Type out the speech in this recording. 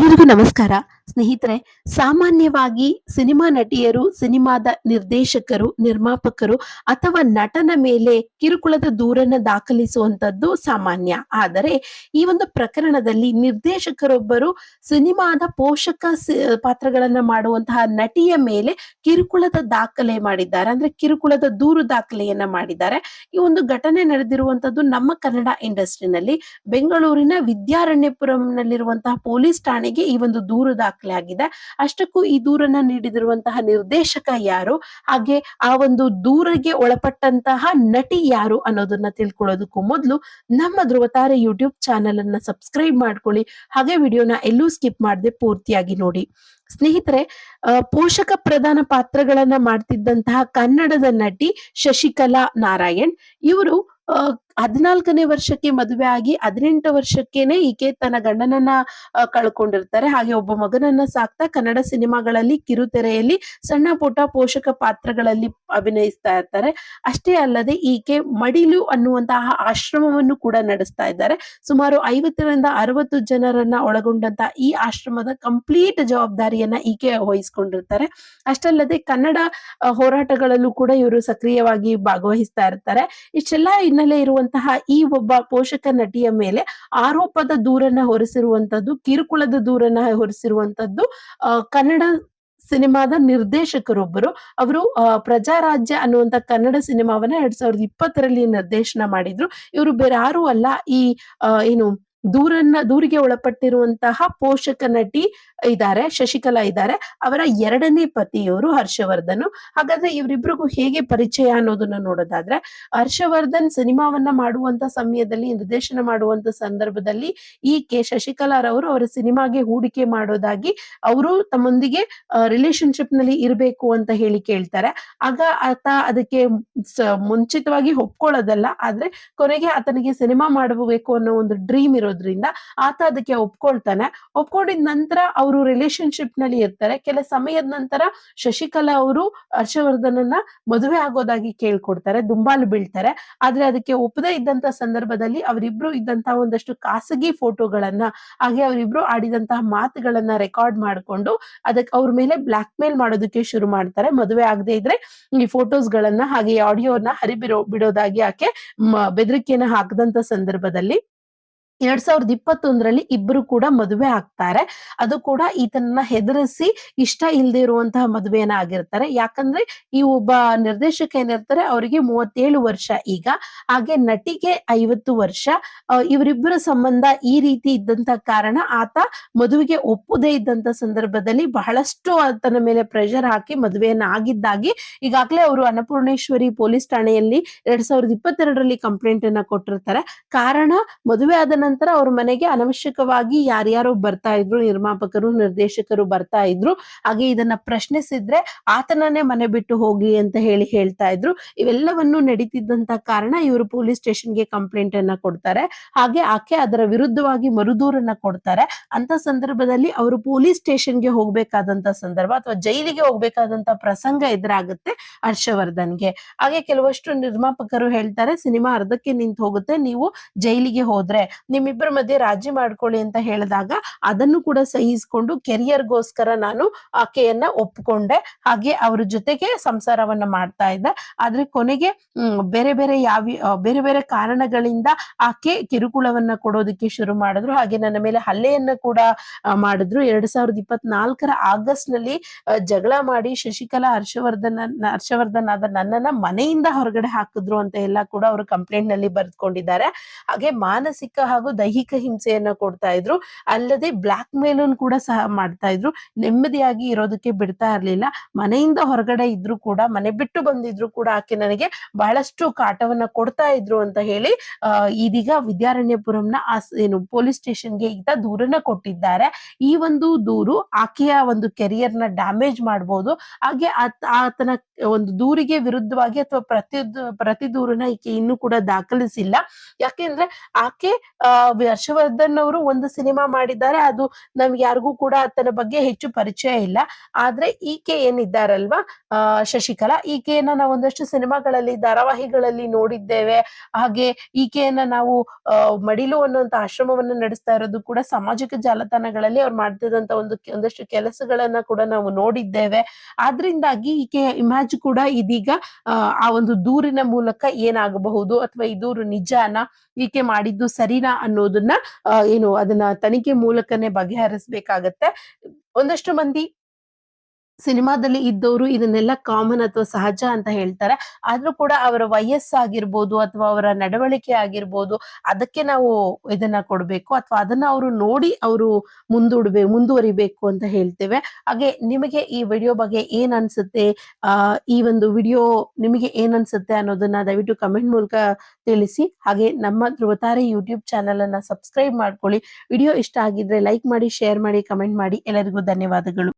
ಎಲ್ಲರಿಗೂ ನಮಸ್ಕಾರ. ಸ್ನೇಹಿತರೆ, ಸಾಮಾನ್ಯವಾಗಿ ಸಿನಿಮಾ ನಟಿಯರು, ಸಿನಿಮಾದ ನಿರ್ದೇಶಕರು, ನಿರ್ಮಾಪಕರು ಅಥವಾ ನಟನ ಮೇಲೆ ಕಿರುಕುಳದ ದೂರನ್ನ ದಾಖಲಿಸುವಂತದ್ದು ಸಾಮಾನ್ಯ. ಆದರೆ ಈ ಒಂದು ಪ್ರಕರಣದಲ್ಲಿ ನಿರ್ದೇಶಕರೊಬ್ಬರು ಸಿನಿಮಾದ ಪೋಷಕ ಪಾತ್ರಗಳನ್ನ ಮಾಡುವಂತಹ ನಟಿಯ ಮೇಲೆ ಕಿರುಕುಳದ ದಾಖಲೆ ಮಾಡಿದ್ದಾರೆ. ಅಂದ್ರೆ ಕಿರುಕುಳದ ದೂರು ದಾಖಲೆಯನ್ನ ಮಾಡಿದ್ದಾರೆ. ಈ ಒಂದು ಘಟನೆ ನಡೆದಿರುವಂತದ್ದು ನಮ್ಮ ಕನ್ನಡ ಇಂಡಸ್ಟ್ರಿನಲ್ಲಿ ಬೆಂಗಳೂರಿನ ವಿದ್ಯಾರಣ್ಯಪುರಂನಲ್ಲಿರುವಂತಹ ಪೊಲೀಸ್ ಠಾಣೆಗೆ ಈ ಒಂದು ದೂರು ದಾಖಲೆ ಆಗಿದೆ. ಅಷ್ಟಕ್ಕೂ ಈ ದೂರನ್ನ ನೀಡಿದಿರುವಂತಹ ನಿರ್ದೇಶಕ ಯಾರು, ಹಾಗೆ ಆ ಒಂದು ದೂರಿಗೆ ಒಳಪಟ್ಟಂತಹ ನಟಿ ಯಾರು ಅನ್ನೋದನ್ನ ತಿಳ್ಕೊಳ್ಳೋದಕ್ಕೂ ಮೊದಲು ನಮ್ಮ ಧ್ರುವತಾರೆ ಯೂಟ್ಯೂಬ್ ಚಾನೆಲ್ ಅನ್ನ ಸಬ್ಸ್ಕ್ರೈಬ್ ಮಾಡ್ಕೊಳ್ಳಿ. ಹಾಗೆ ವಿಡಿಯೋನ ಎಲ್ಲೂ ಸ್ಕಿಪ್ ಮಾಡದೆ ಪೂರ್ತಿಯಾಗಿ ನೋಡಿ. ಸ್ನೇಹಿತರೆ, ಪೋಷಕ ಪ್ರಧಾನ ಪಾತ್ರಗಳನ್ನ ಮಾಡ್ತಿದ್ದಂತಹ ಕನ್ನಡದ ನಟಿ ಶಶಿಕಲಾ ನಾರಾಯಣ್ ಇವರು 14ನೇ ವರ್ಷಕ್ಕೆ ಮದುವೆ ಆಗಿ 18 ವರ್ಷಕ್ಕೇನೆ ಈಕೆ ತನ್ನ ಗಂಡನನ್ನ ಕಳ್ಕೊಂಡಿರ್ತಾರೆ. ಹಾಗೆ ಒಬ್ಬ ಮಗನನ್ನ ಸಾಕ್ತಾ ಕನ್ನಡ ಸಿನಿಮಾಗಳಲ್ಲಿ ಕಿರುತೆರೆಯಲ್ಲಿ ಸಣ್ಣ ಪುಟ್ಟ ಪೋಷಕ ಪಾತ್ರಗಳಲ್ಲಿ ಅಭಿನಯಿಸ್ತಾ ಇರ್ತಾರೆ. ಅಷ್ಟೇ ಅಲ್ಲದೆ ಈಕೆ ಮಡಿಲು ಅನ್ನುವಂತಹ ಆಶ್ರಮವನ್ನು ಕೂಡ ನಡೆಸ್ತಾ ಇದ್ದಾರೆ. ಸುಮಾರು 50ರಿಂದ 60 ಜನರನ್ನ ಒಳಗೊಂಡಂತಹ ಈ ಆಶ್ರಮದ ಕಂಪ್ಲೀಟ್ ಜವಾಬ್ದಾರಿಯನ್ನ ಈಕೆ ವಹಿಸ್ಕೊಂಡಿರ್ತಾರೆ. ಅಷ್ಟಲ್ಲದೆ ಕನ್ನಡ ಹೋರಾಟಗಳಲ್ಲೂ ಕೂಡ ಇವರು ಸಕ್ರಿಯವಾಗಿ ಭಾಗವಹಿಸ್ತಾ ಇರ್ತಾರೆ. ಇಷ್ಟೆಲ್ಲ ಹಿನ್ನೆಲೆ ಇರುವಂತಹ ಈ ಒಬ್ಬ ಪೋಷಕ ನಟಿಯ ಮೇಲೆ ಆರೋಪದ ದೂರನ್ನ ಹೊರಿಸಿರುವಂತದ್ದು, ಕಿರುಕುಳದ ದೂರನ್ನ ಹೊರಿಸಿರುವಂತದ್ದು ಕನ್ನಡ ಸಿನಿಮಾದ ನಿರ್ದೇಶಕರೊಬ್ಬರು. ಅವರು ಪ್ರಜಾರಾಜ್ಯ ಅನ್ನುವಂತ ಕನ್ನಡ ಸಿನಿಮಾವನ್ನ 2020ರಲ್ಲಿ ನಿರ್ದೇಶನ ಮಾಡಿದ್ರು. ಇವರು ಬೇರೆ ಯಾರು ಅಲ್ಲ, ಈ ದೂರಿಗೆ ಒಳಪಟ್ಟಿರುವಂತಹ ಪೋಷಕ ನಟಿ ಇದ್ದಾರೆ, ಶಶಿಕಲಾ ಇದ್ದಾರೆ. ಅವರ 2ನೇ ಪತಿ ಇವರು ಹರ್ಷವರ್ಧನ್. ಹಾಗಾದ್ರೆ ಇವರಿಬ್ರಿಗೂ ಹೇಗೆ ಪರಿಚಯ ಅನ್ನೋದನ್ನ ನೋಡೋದಾದ್ರೆ, ಹರ್ಷವರ್ಧನ್ ಸಿನಿಮಾವನ್ನ ಮಾಡುವಂತ ಸಮಯದಲ್ಲಿ, ನಿರ್ದೇಶನ ಮಾಡುವಂತ ಸಂದರ್ಭದಲ್ಲಿ ಈಕೆ ಶಶಿಕಲಾರವರು ಅವರ ಸಿನಿಮಾಗೆ ಹೂಡಿಕೆ ಮಾಡೋದಾಗಿ ಅವರು ತಮ್ಮೊಂದಿಗೆ ರಿಲೇಶನ್ಶಿಪ್ ನಲ್ಲಿ ಇರಬೇಕು ಅಂತ ಹೇಳಿ ಕೇಳ್ತಾರೆ. ಆಗ ಆತ ಅದಕ್ಕೆ ಮುಂಚಿತವಾಗಿ ಒಪ್ಕೊಳ್ಳೋದಲ್ಲ, ಆದ್ರೆ ಕೊನೆಗೆ ಆತನಿಗೆ ಸಿನಿಮಾ ಮಾಡಬೇಕು ಅನ್ನೋ ಒಂದು ಡ್ರೀಮ್ ಇರೋದ್ರಿಂದ ಆತ ಅದಕ್ಕೆ ಒಪ್ಕೊಳ್ತಾನೆ. ಒಪ್ಕೊಂಡಿದ ನಂತರ ಅವರು ರಿಲೇಶನ್ಶಿಪ್ ನಲ್ಲಿ ಇರ್ತಾರೆ. ಕೆಲ ಸಮಯದ ನಂತರ ಶಶಿಕಲಾ ಅವರು ಹರ್ಷವರ್ಧನನ್ನ ಮದುವೆ ಆಗೋದಾಗಿ ಕೇಳ್ಕೊಡ್ತಾರೆ, ದುಂಬಾಲು ಬೀಳ್ತಾರೆ. ಆದ್ರೆ ಅದಕ್ಕೆ ಒಪ್ಪದೇ ಇದ್ದಂತ ಸಂದರ್ಭದಲ್ಲಿ ಅವರಿಬ್ರು ಇದ್ದಂತಹ ಒಂದಷ್ಟು ಖಾಸಗಿ ಫೋಟೋಗಳನ್ನ, ಹಾಗೆ ಅವರಿಬ್ರು ಆಡಿದಂತಹ ಮಾತುಗಳನ್ನ ರೆಕಾರ್ಡ್ ಮಾಡ್ಕೊಂಡು ಅದಕ್ಕೆ ಅವ್ರ ಮೇಲೆ ಬ್ಲಾಕ್ ಮೇಲ್ ಮಾಡೋದಕ್ಕೆ ಶುರು ಮಾಡ್ತಾರೆ. ಮದುವೆ ಆಗದೆ ಇದ್ರೆ ಈ ಫೋಟೋಸ್ ಗಳನ್ನ ಹಾಗೆ ಆಡಿಯೋನ ಬಿಡೋದಾಗಿ ಆಕೆ ಬೆದರಿಕೆಯನ್ನ ಹಾಕದಂತ ಸಂದರ್ಭದಲ್ಲಿ 2021ರಲ್ಲಿ ಇಬ್ರು ಕೂಡ ಮದುವೆ ಆಗ್ತಾರೆ. ಅದು ಕೂಡ ಈತನನ್ನ ಹೆದರಿಸಿ ಇಷ್ಟ ಇಲ್ಲದೆ ಇರುವಂತಹ ಮದುವೆಯನ್ನ ಆಗಿರ್ತಾರೆ. ಯಾಕಂದ್ರೆ ಈ ಒಬ್ಬ ನಿರ್ದೇಶಕ ಏನಿರ್ತಾರೆ ಅವರಿಗೆ 37 ವರ್ಷ ಈಗ, ಹಾಗೆ ನಟಿಗೆ 50 ವರ್ಷ. ಇವರಿಬ್ಬರ ಸಂಬಂಧ ಈ ರೀತಿ ಇದ್ದಂತ ಕಾರಣ ಆತ ಮದುವೆಗೆ ಒಪ್ಪದೇ ಇದ್ದಂತ ಸಂದರ್ಭದಲ್ಲಿ ಬಹಳಷ್ಟು ಆತನ ಮೇಲೆ ಪ್ರೆಷರ್ ಹಾಕಿ ಮದುವೆಯನ್ನ ಆಗಿದ್ದಾಗಿ ಈಗಾಗಲೇ ಅವರು ಅನ್ನಪೂರ್ಣೇಶ್ವರಿ ಪೊಲೀಸ್ ಠಾಣೆಯಲ್ಲಿ 2022ರಲ್ಲಿ ಕಂಪ್ಲೇಂಟ್ ಅನ್ನ ಕೊಟ್ಟಿರ್ತಾರೆ. ಕಾರಣ, ಮದುವೆ ಆದ ನಂತರ ಅವ್ರ ಮನೆಗೆ ಅನವಶ್ಯಕವಾಗಿ ಯಾರ್ಯಾರೋ ಬರ್ತಾ ಇದ್ರು, ನಿರ್ಮಾಪಕರು, ನಿರ್ದೇಶಕರು ಬರ್ತಾ ಇದ್ರು. ಹಾಗೆ ಇದನ್ನ ಪ್ರಶ್ನಿಸಿದ್ರೆ ಆತನನ್ನೇ ಮನೆ ಬಿಟ್ಟು ಹೋಗ್ಲಿ ಅಂತ ಹೇಳ್ತಾ ಇದ್ರು. ಇವೆಲ್ಲವನ್ನು ನಡೀತಿದ್ದಂತ ಕಾರಣ ಇವರು ಪೊಲೀಸ್ ಸ್ಟೇಷನ್ಗೆ ಕಂಪ್ಲೇಂಟ್ ಅನ್ನ ಕೊಡ್ತಾರೆ. ಹಾಗೆ ಆಕೆ ಅದರ ವಿರುದ್ಧವಾಗಿ ಮರುದೂರನ್ನ ಕೊಡ್ತಾರೆ. ಅಂತ ಸಂದರ್ಭದಲ್ಲಿ ಅವರು ಪೊಲೀಸ್ ಸ್ಟೇಷನ್ಗೆ ಹೋಗ್ಬೇಕಾದಂತ ಸಂದರ್ಭ ಅಥವಾ ಜೈಲಿಗೆ ಹೋಗ್ಬೇಕಾದಂತ ಪ್ರಸಂಗ ಎದುರಾಗುತ್ತೆ ಹರ್ಷವರ್ಧನ್ಗೆ. ಹಾಗೆ ಕೆಲವಷ್ಟು ನಿರ್ಮಾಪಕರು ಹೇಳ್ತಾರೆ, ಸಿನಿಮಾ ಅರ್ಧಕ್ಕೆ ನಿಂತು ಹೋಗುತ್ತೆ, ನೀವು ಜೈಲಿಗೆ ಹೋದ್ರೆ ನಿಮ್ಮಿಬ್ಬರ ಮಧ್ಯೆ ರಾಜಿ ಮಾಡ್ಕೊಳ್ಳಿ ಅಂತ ಹೇಳಿದಾಗ ಅದನ್ನು ಕೂಡ ಸಹಿಸಿಕೊಂಡು ಕೆರಿಯರ್ಗೋಸ್ಕರ ನಾನು ಆಕೆಯನ್ನ ಒಪ್ಕೊಂಡೆ, ಹಾಗೆ ಅವ್ರ ಜೊತೆಗೆ ಸಂಸಾರವನ್ನ ಮಾಡ್ತಾ ಇದ್ದೆ. ಆದ್ರೆ ಕೊನೆಗೆ ಬೇರೆ ಬೇರೆ ಕಾರಣಗಳಿಂದ ಆಕೆ ಕಿರುಕುಳವನ್ನ ಕೊಡೋದಕ್ಕೆ ಶುರು ಮಾಡಿದ್ರು. ಹಾಗೆ ನನ್ನ ಮೇಲೆ ಹಲ್ಲೆಯನ್ನ ಕೂಡ ಮಾಡಿದ್ರು. 2024ರ ಆಗಸ್ಟ್ ನಲ್ಲಿ ಜಗಳ ಮಾಡಿ ಶಶಿಕಲಾ ಹರ್ಷವರ್ಧನ್ ಆದ ನನ್ನನ್ನ ಮನೆಯಿಂದ ಹೊರಗಡೆ ಹಾಕಿದ್ರು ಅಂತ ಎಲ್ಲ ಕೂಡ ಅವರು ಕಂಪ್ಲೇಂಟ್ ನಲ್ಲಿ ಬರೆದುಕೊಂಡಿದ್ದಾರೆ. ಹಾಗೆ ಮಾನಸಿಕ ಹಾಗೂ ದೈಹಿಕ ಹಿಂಸೆಯನ್ನ ಕೊಡ್ತಾ ಇದ್ರು. ಅಲ್ಲದೆ ಬ್ಲಾಕ್ ಮೇಲ್ ಕೂಡ ಸಹ ಮಾಡ್ತಾ ಇದ್ರು. ನೆಮ್ಮದಿಯಾಗಿ ಇರೋದಕ್ಕೆ ಬಿಡ್ತಾ ಇರ್ಲಿಲ್ಲ. ಮನೆಯಿಂದ ಹೊರಗಡೆ ಇದ್ರು ಕೂಡ, ಮನೆ ಬಿಟ್ಟು ಬಂದಿದ್ರು ಕೂಡ ಆಕೆ ನನಗೆ ಬಹಳಷ್ಟು ಕಾಟವನ್ನ ಕೊಡ್ತಾ ಇದ್ರು ಅಂತ ಹೇಳಿ ಇದೀಗ ವಿದ್ಯಾರಣ್ಯಪುರಂನ ಪೊಲೀಸ್ ಸ್ಟೇಷನ್ಗೆ ಈತ ದೂರನ್ನ ಕೊಟ್ಟಿದ್ದಾರೆ. ಈ ಒಂದು ದೂರು ಆಕೆಯ ಒಂದು ಕೆರಿಯರ್ನ ಡ್ಯಾಮೇಜ್ ಮಾಡಬಹುದು. ಹಾಗೆ ಆತನ ಒಂದು ದೂರಿಗೆ ವಿರುದ್ಧವಾಗಿ ಅಥವಾ ಪ್ರತಿ ದೂರನ್ನ ಈಕೆ ಇನ್ನೂ ಕೂಡ ದಾಖಲಿಸಿಲ್ಲ. ಯಾಕೆಂದ್ರೆ ಆಕೆ ಹರ್ಷವರ್ಧನ್ ಅವರು ಒಂದು ಸಿನಿಮಾ ಮಾಡಿದ್ದಾರೆ, ಅದು ನಮ್ಗೆ ಯಾರಿಗೂ ಕೂಡ ಆತನ ಬಗ್ಗೆ ಹೆಚ್ಚು ಪರಿಚಯ ಇಲ್ಲ. ಆದ್ರೆ ಈಕೆ ಏನಿದ್ದಾರಲ್ವಾ ಶಶಿಕಲಾ, ಈಕೆಯನ್ನ ನಾವು ಒಂದಷ್ಟು ಸಿನಿಮಾಗಳಲ್ಲಿ, ಧಾರಾವಾಹಿಗಳಲ್ಲಿ ನೋಡಿದ್ದೇವೆ. ಹಾಗೆ ಈಕೆಯನ್ನ ನಾವು ಮಡಿಲು ಅನ್ನುವಂತ ಆಶ್ರಮವನ್ನ ನಡೆಸ್ತಾ ಇರೋದು ಕೂಡ ಸಾಮಾಜಿಕ ಜಾಲತಾಣಗಳಲ್ಲಿ ಅವ್ರು ಮಾಡ್ತಿದ್ದಂತ ಒಂದಷ್ಟು ಕೆಲಸಗಳನ್ನ ಕೂಡ ನಾವು ನೋಡಿದ್ದೇವೆ. ಆದ್ರಿಂದಾಗಿ ಈಕೆಯ ಇಮೇಜ್ ಕೂಡ ಇದೀಗ ಆ ಒಂದು ದೂರಿನ ಮೂಲಕ ಏನಾಗಬಹುದು, ಅಥವಾ ಈ ದೂರು ನಿಜಾನ, ಈಕೆ ಮಾಡಿದ್ದು ಸರಿನಾ ಅನ್ನೋದನ್ನ ಏನು ಅದನ್ನ ತನಿಖೆ ಮೂಲಕನೇ ಬಗೆಹರಿಸ್ಬೇಕಾಗತ್ತೆ. ಒಂದಷ್ಟು ಮಂದಿ ಸಿನಿಮಾದಲ್ಲಿ ಇದ್ದವರು ಇದನ್ನೆಲ್ಲ ಕಾಮನ್ ಅಥವಾ ಸಹಜ ಅಂತ ಹೇಳ್ತಾರೆ. ಆದ್ರೂ ಕೂಡ ಅವರ ವಯಸ್ಸಾಗಿರ್ಬೋದು ಅಥವಾ ಅವರ ನಡವಳಿಕೆ ಆಗಿರ್ಬೋದು, ಅದಕ್ಕೆ ನಾವು ಇದನ್ನ ಕೊಡ್ಬೇಕು, ಅಥವಾ ಅದನ್ನ ಅವರು ನೋಡಿ ಅವರು ಮುಂದುವರಿಬೇಕು ಅಂತ ಹೇಳ್ತೇವೆ. ಹಾಗೆ ನಿಮಗೆ ಈ ವಿಡಿಯೋ ಬಗ್ಗೆ ಏನ್ ಅನ್ಸುತ್ತೆ, ಈ ಒಂದು ವಿಡಿಯೋ ನಿಮಗೆ ಏನ್ ಅನ್ಸುತ್ತೆ ಅನ್ನೋದನ್ನ ದಯವಿಟ್ಟು ಕಮೆಂಟ್ ಮೂಲಕ ತಿಳಿಸಿ. ಹಾಗೆ ನಮ್ಮ ಧ್ರುವತಾರೆ ಯೂಟ್ಯೂಬ್ ಚಾನೆಲ್ ಅನ್ನ ಸಬ್ಸ್ಕ್ರೈಬ್ ಮಾಡ್ಕೊಳ್ಳಿ. ವಿಡಿಯೋ ಇಷ್ಟ ಆಗಿದ್ರೆ ಲೈಕ್ ಮಾಡಿ, ಶೇರ್ ಮಾಡಿ, ಕಮೆಂಟ್ ಮಾಡಿ. ಎಲ್ಲರಿಗೂ ಧನ್ಯವಾದಗಳು.